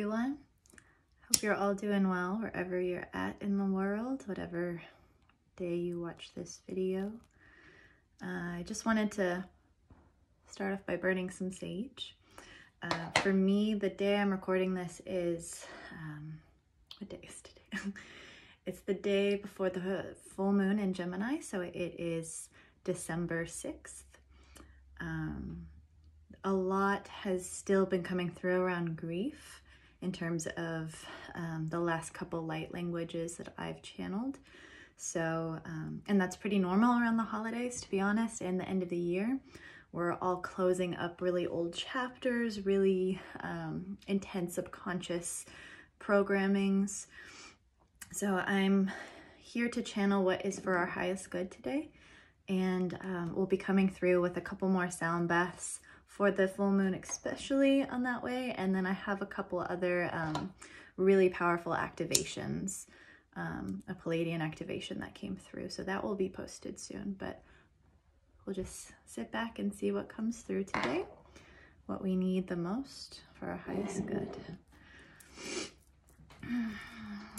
everyone. Hope you're all doing well wherever you're at in the world, whatever day you watch this video. I just wanted to start off by burning some sage. For me, the day I'm recording this is, what day is today? It's the day before the full moon in Gemini, so it is December 6th. A lot has still been coming through around grief in terms of the last couple light languages that I've channeled. So, and that's pretty normal around the holidays, to be honest, and the end of the year. We're all closing up really old chapters, really intense subconscious programmings. So I'm here to channel what is for our highest good today. And we'll be coming through with a couple more sound baths for the full moon, especially on that way. And then I have a couple other really powerful activations, a Palladian activation that came through. So that will be posted soon, but we'll just sit back and see what comes through today, what we need the most for our highest good.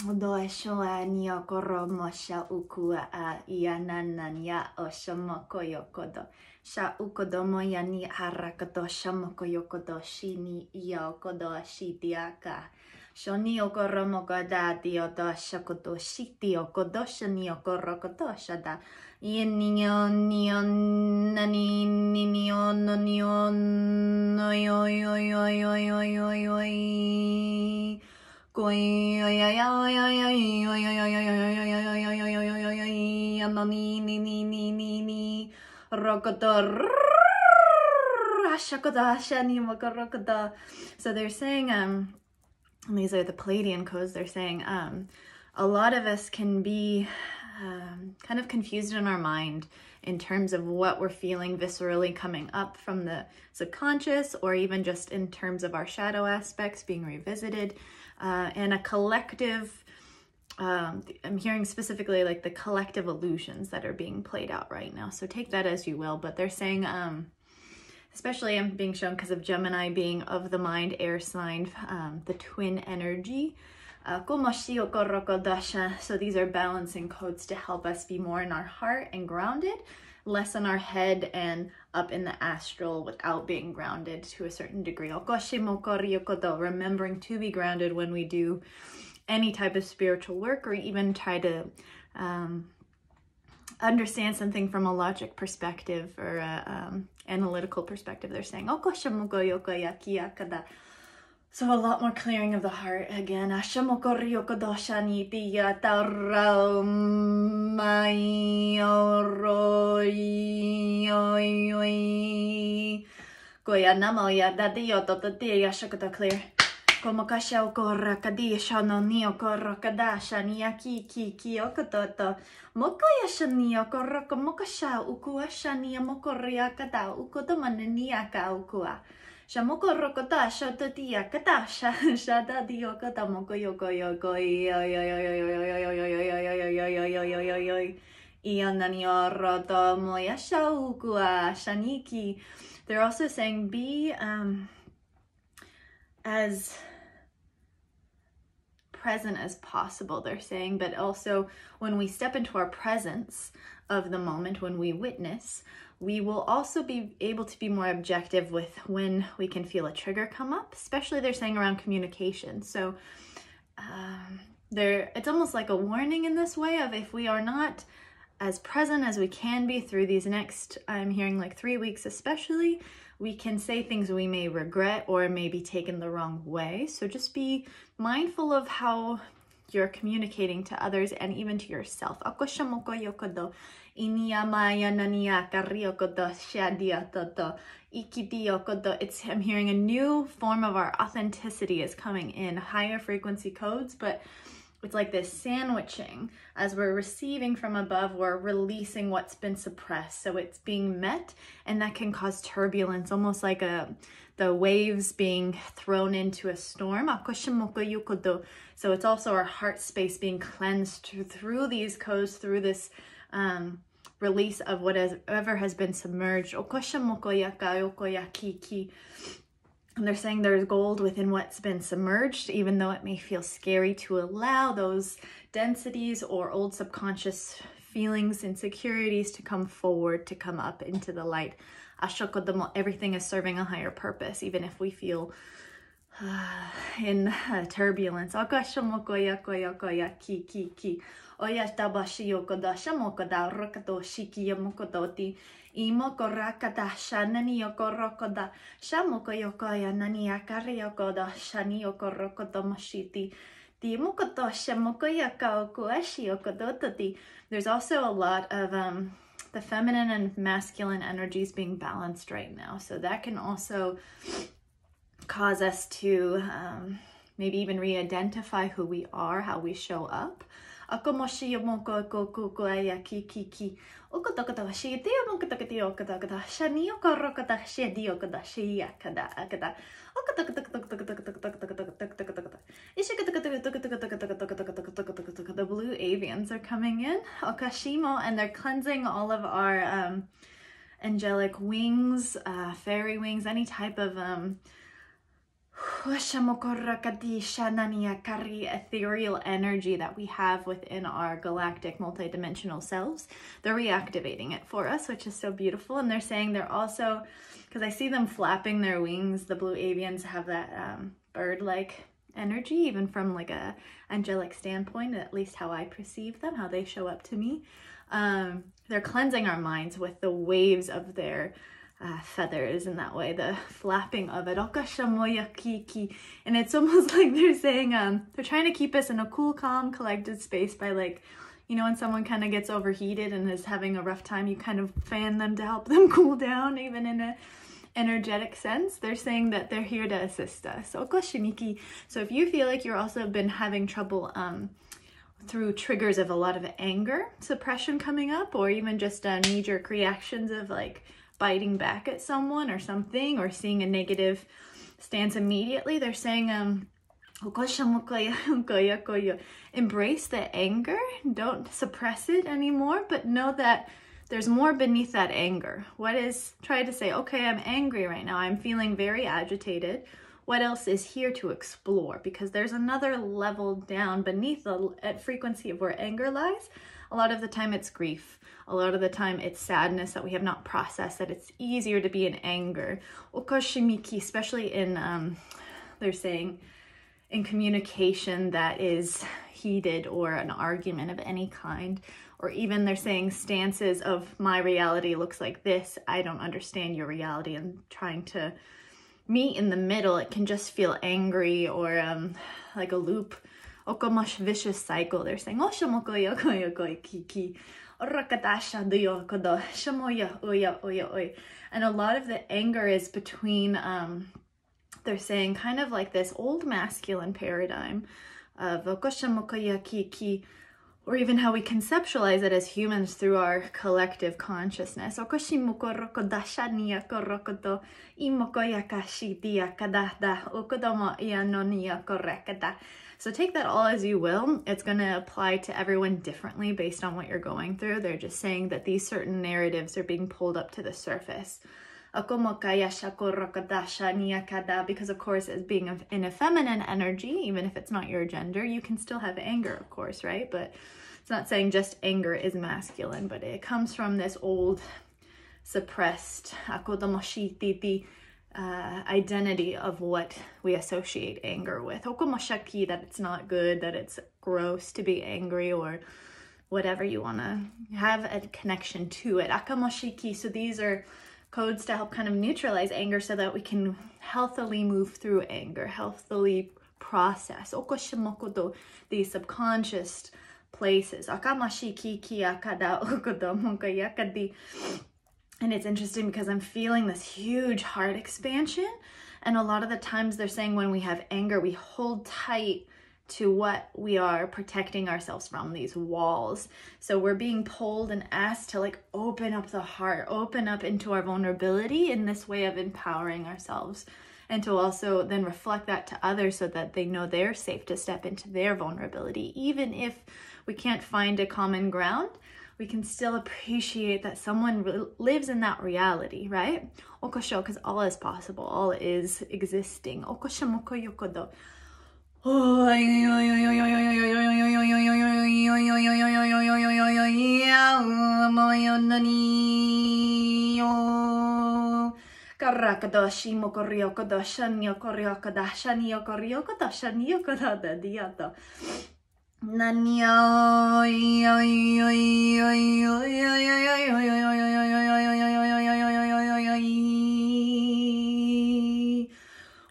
Do shoa nio koromo sha ukua a iananan ya o shamoko yokodo. Sha ukodomo ya ni harakato shamoko yokodo shini ia okodo shitiaka. Shoni okoromo goda diodo shakodo shiti okodo shani okorokodo shada. Ienion nion nani nion nion no yo yo yo yo yo yo yo. So they're saying, and these are the Palladian codes, they're saying a lot of us can be kind of confused in our mind in terms of what we're feeling viscerally coming up from the subconscious, or even just in terms of our shadow aspects being revisited, and a collective, I'm hearing specifically like the collective illusions that are being played out right now. So take that as you will, but they're saying, especially I'm being shown because of Gemini being of the mind, air sign, the twin energy. So these are balancing codes to help us be more in our heart and grounded, less in our head and up in the astral without being grounded to a certain degree. Remembering to be grounded when we do any type of spiritual work, or even try to understand something from a logic perspective or analytical perspective. They're saying, so a lot more clearing of the heart again. Clear. Komokasha okora kadisha no nio korro kadasha niaki ki okototo mokoya shanio korro komokasha ukuasha nia mokoria kada ukotomane niaka ukua. Shamoko rokota shototia katasha shada dio kata moko yoko yoko roto moya shaukua shaniki. They're also saying be as present as possible, they're saying, but also when we step into our presence of the moment, when we witness, we will also be able to be more objective with when we can feel a trigger come up, especially they're saying around communication. So it's almost like a warning in this way of if we are not as present as we can be through these next, I'm hearing like 3 weeks especially, we can say things we may regret or may be taken the wrong way. So just be mindful of how you're communicating to others and even to yourself. It's, I'm hearing a new form of our authenticity is coming in, higher frequency codes, but it's like this sandwiching. As we're receiving from above, we're releasing what's been suppressed. So it's being met, and that can cause turbulence, almost like the waves being thrown into a storm. So it's also our heart space being cleansed through these codes, through this release of whatever has been submerged. And they're saying there's gold within what's been submerged, even though it may feel scary to allow those densities or old subconscious feelings, insecurities to come forward, to come up into the light. Everything is serving a higher purpose, even if we feel in turbulence. Imoko rakada shanani yoko rokoda shamoko yokoya nani akari yokoda shani yoko rokoda mashiti di mokoto shamoko yaka okuashi yokodotati. There's also a lot of the feminine and masculine energies being balanced right now, so that can also cause us to maybe even re-identify who we are, how we show up. The blue avians are coming in, and they're cleansing all of our angelic wings, fairy wings, any type of ethereal energy that we have within our galactic multidimensional selves. They're reactivating it for us, which is so beautiful. And they're saying they're also, because I see them flapping their wings, the blue avians have that bird-like energy, even from like a angelic standpoint, at least how I perceive them, how they show up to me. They're cleansing our minds with the waves of their feathers, in that way, the flapping of it. And it's almost like they're saying they're trying to keep us in a cool, calm, collected space by, like, you know, when someone kind of gets overheated and is having a rough time, you kind of fan them to help them cool down, even in a energetic sense. They're saying that they're here to assist us. So if you feel like you're also been having trouble through triggers of a lot of anger suppression coming up, or even just knee-jerk reactions of like biting back at someone or something, or seeing a negative stance immediately, they're saying embrace the anger, don't suppress it anymore, but know that there's more beneath that anger. Try to say, okay, I'm angry right now, I'm feeling very agitated. What else is here to explore? Because there's another level down beneath the frequency of where anger lies. A lot of the time it's grief. A lot of the time it's sadness that we have not processed, that it's easier to be in anger. Especially in, they're saying, in communication that is heated, or an argument of any kind. Or even they're saying stances of, my reality looks like this, I don't understand your reality, and trying to meet in the middle. It can just feel angry, or like a loop, vicious cycle. They're saying, and a lot of the anger is between, they're saying, kind of like this old masculine paradigm of or even how we conceptualize it as humans through our collective consciousness. So take that all as you will. It's going to apply to everyone differently based on what you're going through. They're just saying that these certain narratives are being pulled up to the surface. Because of course, as being in a feminine energy, even if it's not your gender, you can still have anger, of course, right? But it's not saying just anger is masculine, but it comes from this old suppressed identity of what we associate anger with. That it's not good, that it's gross to be angry, or whatever you want to have a connection to it. So these are codes to help kind of neutralize anger so that we can healthily move through anger, healthily process these subconscious places. And it's interesting because I'm feeling this huge heart expansion, and a lot of the times they're saying when we have anger, we hold tight to what we are protecting ourselves from, these walls. So we're being pulled and asked to like open up the heart, open up into our vulnerability in this way of empowering ourselves, and to also then reflect that to others so that they know they're safe to step into their vulnerability. Even if we can't find a common ground, we can still appreciate that someone lives in that reality, right? Okosho, because all is possible, all is existing. Okoshamoko yokodo. Karakadoshi mokoriokodo shanyo koriokoda shanyo koriokodo shanyo koda diato. Nanyo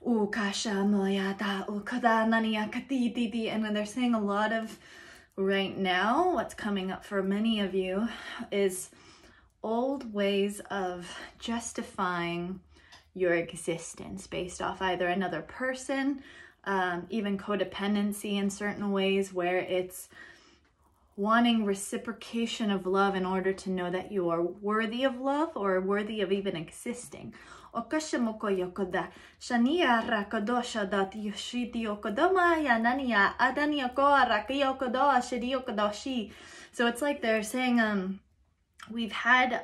Ukasha moyada ukada naniya katiti. And when they're saying a lot of right now, what's coming up for many of you is old ways of justifying your existence based off either another person, even codependency in certain ways where it's wanting reciprocation of love in order to know that you are worthy of love or worthy of even existing. Okashamoko yokoda shania rakodosha dat yoshiti yokodoma yanania adania koa rakiyokodo shiriokodoshi. So it's like they're saying we've had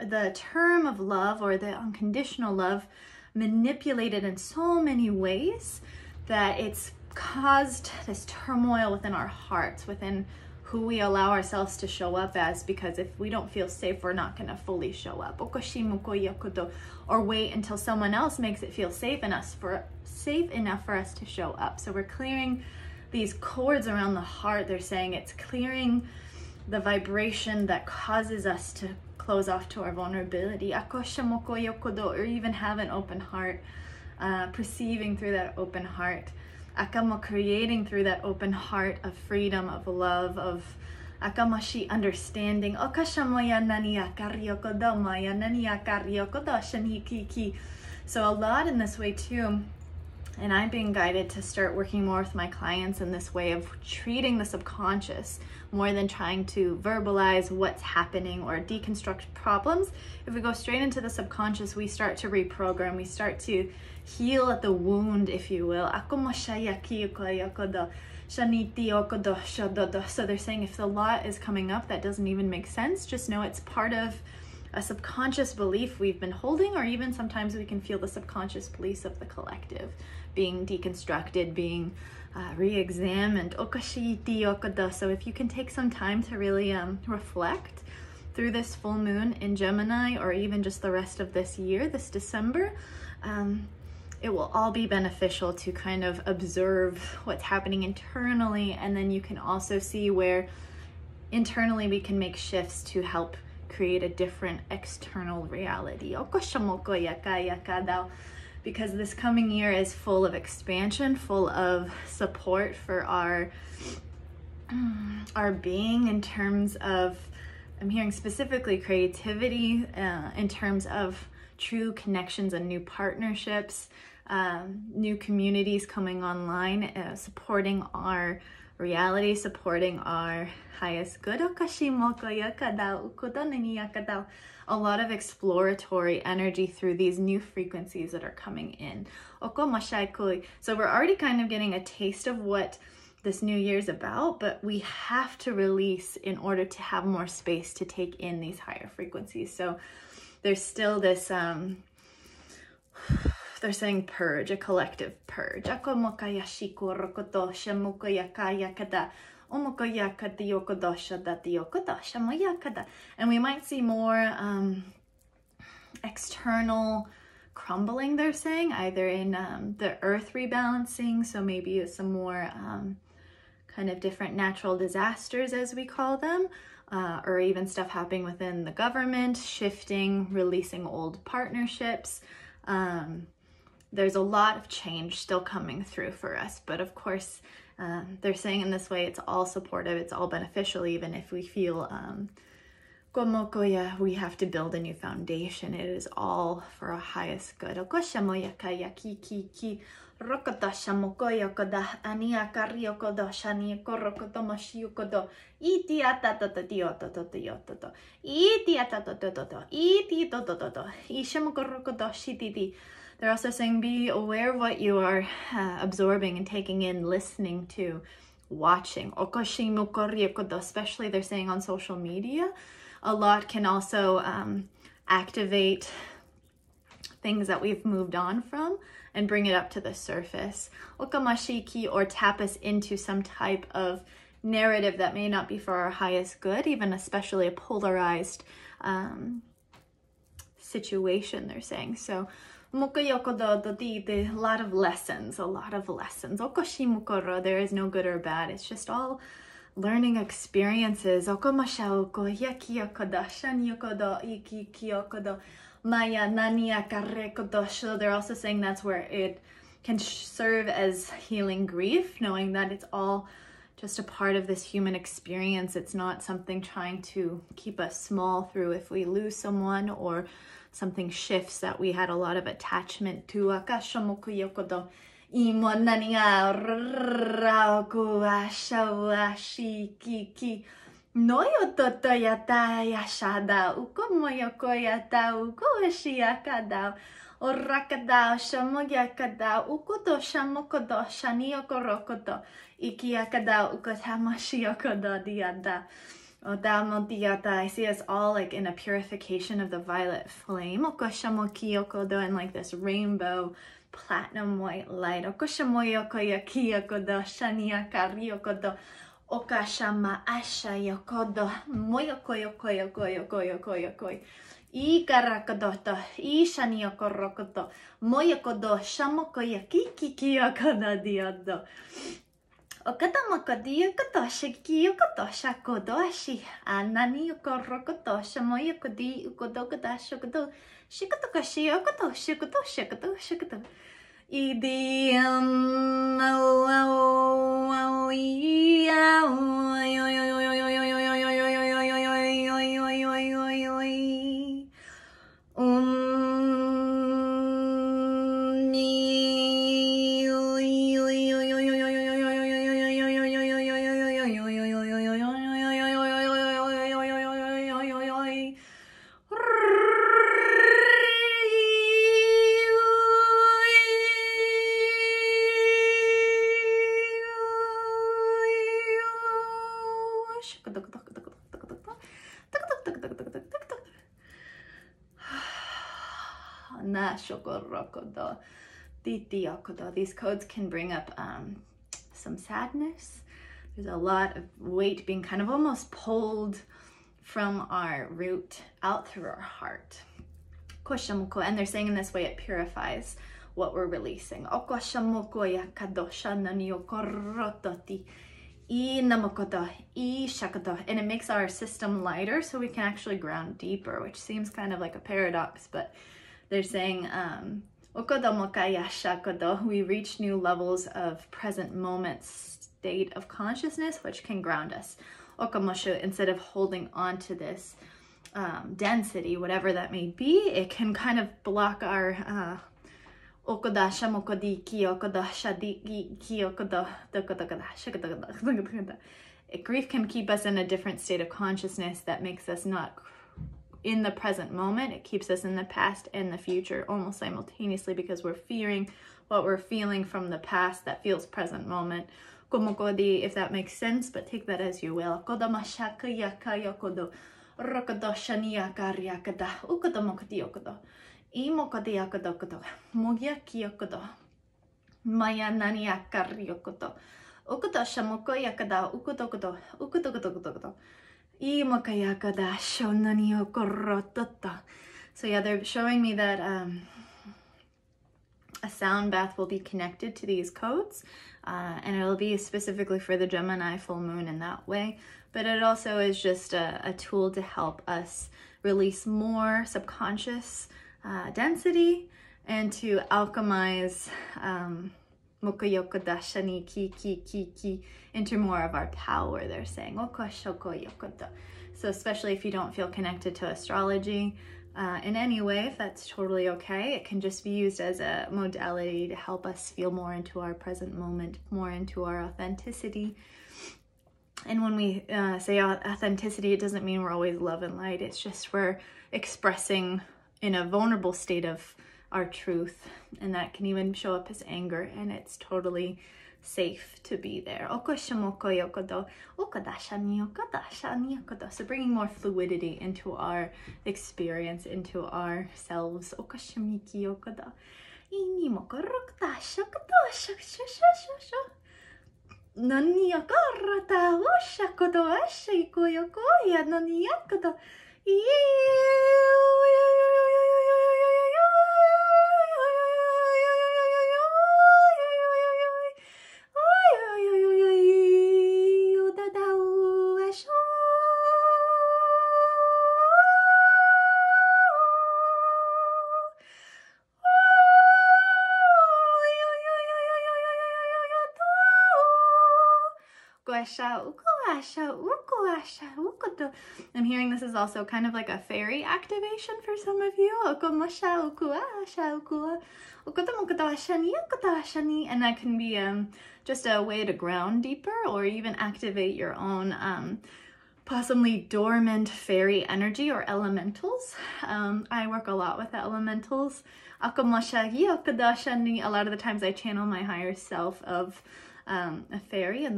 the term of love or the unconditional love manipulated in so many ways that it's caused this turmoil within our hearts, within who we allow ourselves to show up as, because if we don't feel safe, we're not going to fully show up. Or wait until someone else makes it feel safe enough for us to show up. So we're clearing these cords around the heart. They're saying it's clearing the vibration that causes us to close off to our vulnerability, or even have an open heart, perceiving through that open heart, akamo creating through that open heart of freedom, of love, of akamashi understanding. So a lot in this way too. And I'm being guided to start working more with my clients in this way of treating the subconscious more than trying to verbalize what's happening or deconstruct problems. If we go straight into the subconscious, we start to reprogram, we start to heal at the wound, if you will. So they're saying if the lot is coming up that doesn't even make sense, just know it's part of a subconscious belief we've been holding, or even sometimes we can feel the subconscious beliefs of the collective being deconstructed, being re-examined. So if you can take some time to really reflect through this full moon in Gemini, or even just the rest of this year, this December, it will all be beneficial to kind of observe what's happening internally, and then you can also see where internally we can make shifts to help create a different external reality. Because this coming year is full of expansion, full of support for our being in terms of, I'm hearing specifically creativity, in terms of true connections and new partnerships, new communities coming online, supporting our reality, supporting our highest good. A lot of exploratory energy through these new frequencies that are coming in. So we're already kind of getting a taste of what this new year's about, but we have to release in order to have more space to take in these higher frequencies. So there's still this they're saying purge, a collective purge. And we might see more external crumbling, they're saying, either in the earth rebalancing, so maybe some more kind of different natural disasters, as we call them, or even stuff happening within the government, shifting, releasing old partnerships. There's a lot of change still coming through for us, but of course, they're saying in this way, it's all supportive, it's all beneficial, even if we feel we have to build a new foundation. It is all for our highest good. They're also saying be aware of what you are absorbing and taking in, listening to, watching. Especially they're saying on social media, a lot can also activate things that we've moved on from and bring it up to the surface. Okamashiki, or tap us into some type of narrative that may not be for our highest good, even especially a polarized situation, they're saying. So a lot of lessons. There is no good or bad. It's just all learning experiences. So they're also saying that's where it can serve as healing grief, knowing that it's all just a part of this human experience. It's not something trying to keep us small through if we lose someone or something shifts that we had a lot of attachment to. Orakadao shamogyakadao ukodo shamokodo shaniokorokodo ikiakadao ukotamashiyokodo diada. I see us all like in a purification of the violet flame. Okoshamokiyokodo, and like this rainbow platinum white light. Okoshamoyokoyakiyokodo shaniakariyokodo. Okashama asha yokodo moyokoyokoyokoyokoyokoyokoi. Ikarakodoto, ishaniyokorokoto, moyokodo, shamokoyakikiyokodo diodo. Okatamokodiyokoto, shikiyokoto, shakodoshi, ananiyokorokoto, shamoyokodi, ukodokoda, shokodo, shikotokoshiyokoto, shikoto, shikoto, shikoto. These codes can bring up some sadness. There's a lot of weight being kind of almost pulled from our root out through our heart. And they're saying in this way it purifies what we're releasing. And it makes our system lighter so we can actually ground deeper, which seems kind of like a paradox, but they're saying we reach new levels of present moment state of consciousness, which can ground us. Instead of holding on to this density, whatever that may be, it can kind of block our grief can keep us in a different state of consciousness that makes us not in the present moment. It keeps us in the past and the future almost simultaneously because we're fearing what we're feeling from the past that feels present moment. If that makes sense, but take that as you will. So yeah, they're showing me that a sound bath will be connected to these codes, and it'll be specifically for the Gemini full moon in that way. But it also is just a tool to help us release more subconscious density and to alchemize into more of our power, they're saying. So especially if you don't feel connected to astrology in any way, if that's totally okay, it can just be used as a modality to help us feel more into our present moment, more into our authenticity. And when we say authenticity, it doesn't mean we're always love and light. It's just we're expressing in a vulnerable state of our truth, and that can even show up as anger, and it's totally safe to be there. So bringing more fluidity into our experience, into ourselves. I'm hearing this is also kind of like a fairy activation for some of you. And that can be just a way to ground deeper, or even activate your own possibly dormant fairy energy or elementals. I work a lot with the elementals. A lot of the times I channel my higher self of a fairy, and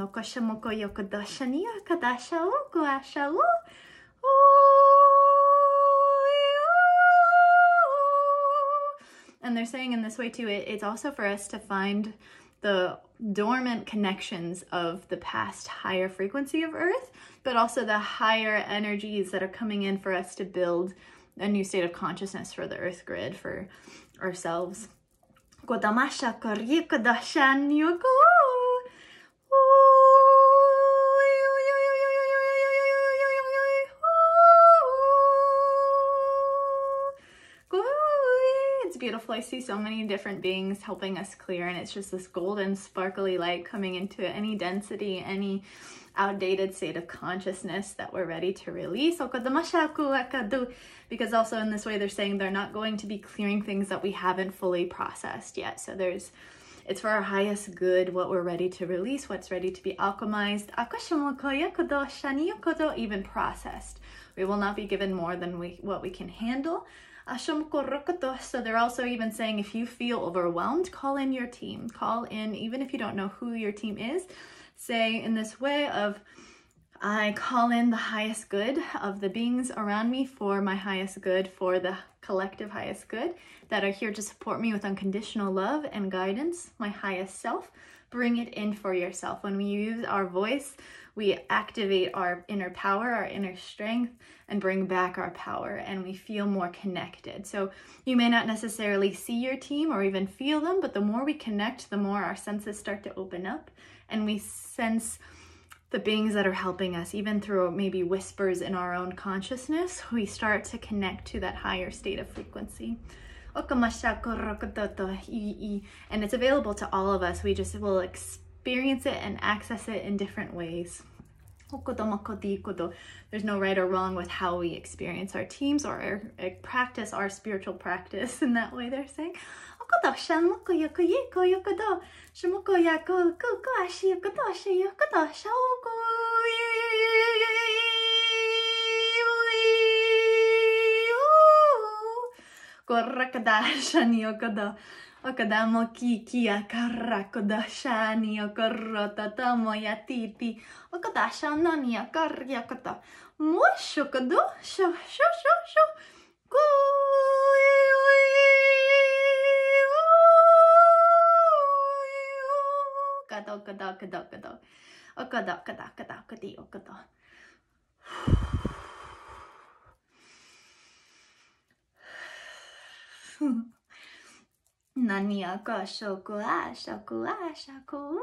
they're saying in this way too, it's also for us to find the dormant connections of the past higher frequency of Earth, but also the higher energies that are coming in for us to build a new state of consciousness for the Earth grid, for ourselves. It's beautiful. I see so many different beings helping us clear, and it's just this golden sparkly light coming into any density, any outdated state of consciousness that we're ready to release. Because also in this way they're saying they're not going to be clearing things that we haven't fully processed yet. So it's for our highest good, what we're ready to release, what's ready to be alchemized, even processed. We will not be given more than what we can handle. So they're also even saying, if you feel overwhelmed, call in your team. Call in, even if you don't know who your team is, say in this way of, I call in the highest good of the beings around me for my highest good, for the collective highest good, that are here to support me with unconditional love and guidance, my highest self. Bring it in for yourself. When we use our voice, we activate our inner power, our inner strength, and bring back our power, and we feel more connected. So you may not necessarily see your team or even feel them, but the more we connect, the more our senses start to open up, and we sense the beings that are helping us, even through maybe whispers in our own consciousness. We start to connect to that higher state of frequency. And it's available to all of us. We just will experience it and access it in different ways. There's no right or wrong with how we experience our teams or practice our spiritual practice in that way, they're saying. Okadamo kia karakodashani okorota tamo yatiti okadasha nania karyakata moshokado sho kado okada kadi okada. Nania ka shoku ashaku ashaku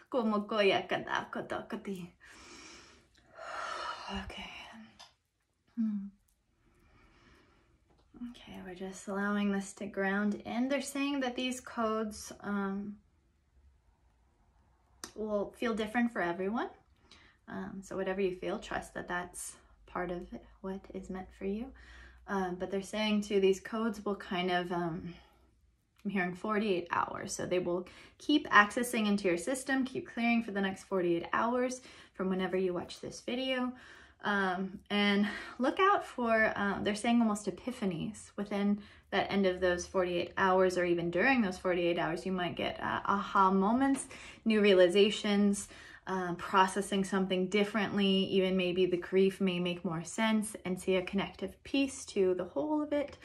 komokoya kada kodokati. Okay. Okay, we're just allowing this to ground in. They're saying that these codes will feel different for everyone. So whatever you feel, trust that that's part of what is meant for you. But they're saying too, these codes will kind of, I'm hearing 48 hours. So they will keep accessing into your system, keep clearing for the next 48 hours from whenever you watch this video. And look out for, they're saying almost epiphanies within that end of those 48 hours, or even during those 48 hours, you might get aha moments, new realizations, processing something differently. Even maybe the grief may make more sense and see a connective piece to the whole of it.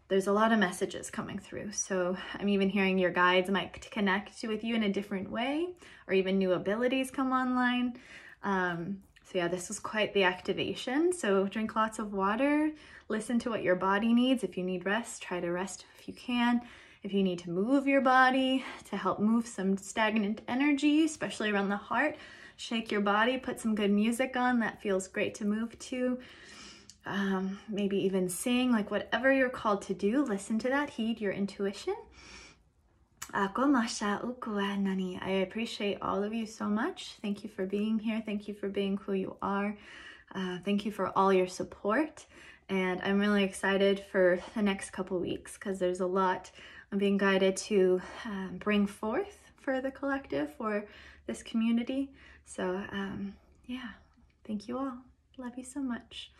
There's a lot of messages coming through. So I'm even hearing your guides might connect with you in a different way, or even new abilities come online. So yeah, this was quite the activation. So drink lots of water, listen to what your body needs. If you need rest, try to rest if you can. If you need to move your body to help move some stagnant energy, especially around the heart, shake your body, put some good music on that feels great to move to. Maybe even sing, like whatever you're called to do, listen to that, heed your intuition. I appreciate all of you so much. Thank you for being here. Thank you for being who you are. Thank you for all your support. And I'm really excited for the next couple weeks because there's a lot I'm being guided to bring forth for the collective, for this community. So yeah, thank you all. Love you so much.